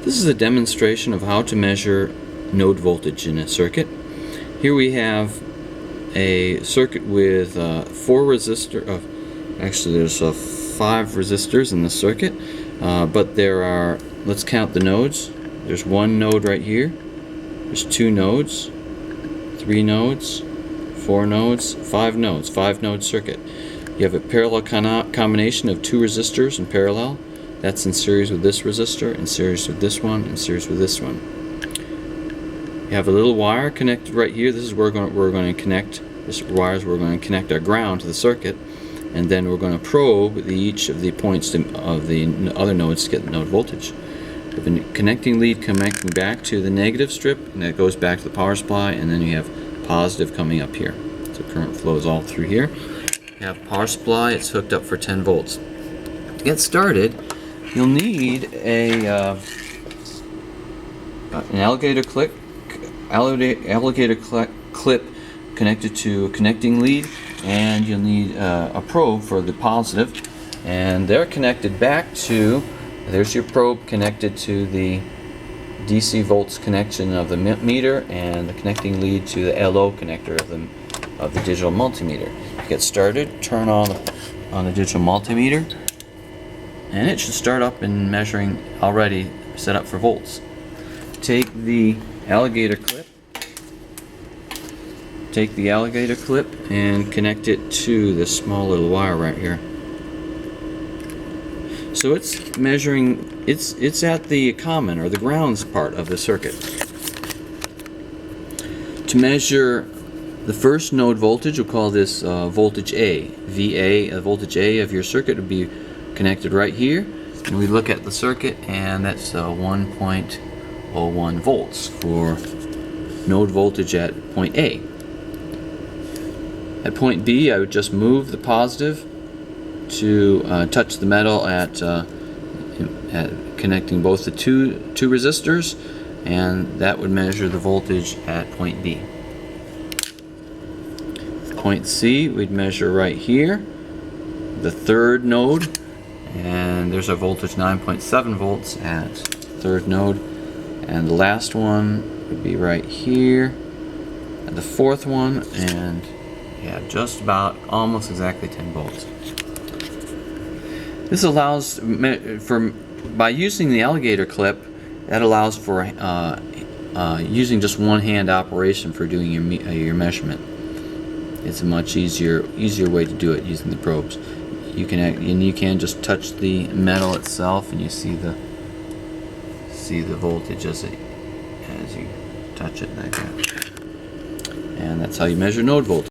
This is a demonstration of how to measure node voltage in a circuit. Here we have a circuit with actually there's 5 resistors in the circuit, but there are, let's count the nodes. There's 1 node right here, there's 2 nodes, 3 nodes, 4 nodes, 5 nodes, 5-node circuit. You have a parallel combination of 2 resistors in parallel. That's in series with this resistor, in series with this one, in series with this one. You have a little wire connected right here. This is where we're going to connect. This wires we're going to connect our ground to the circuit, and then we're going to probe each of the points of the other nodes to get the node voltage. We have a connecting lead connecting back to the negative strip, and that goes back to the power supply, and then you have positive coming up here. So current flows all through here. You have power supply. It's hooked up for 10 volts. To get started, you'll need an alligator clip connected to a connecting lead, and you'll need a probe for the positive, and they're connected back to, there's your probe connected to the DC volts connection of the meter, and the connecting lead to the LO connector of the digital multimeter. To get started, turn on the digital multimeter, and it should start up and measuring already set up for volts. Take the alligator clip and connect it to this small little wire right here. So it's measuring, it's at the common or the grounds part of the circuit. To measure the first node voltage, we'll call this voltage A. VA, voltage A of your circuit would be connected right here, and we look at the circuit, and that's 1.01 volts for node voltage at point A. At point B, I would just move the positive to touch the metal at connecting both the two resistors, and that would measure the voltage at point B. Point C, we'd measure right here, the third node, and there's a voltage 9.7 volts at third node, and the last one would be right here at the fourth one, and yeah, just about almost exactly 10 volts. This allows by using the alligator clip, that allows for using just one hand operation for doing your measurement. It's a much easier way to do it using the probes. You can just touch the metal itself, and you see the voltage as you touch it like that. And that's how you measure node voltage.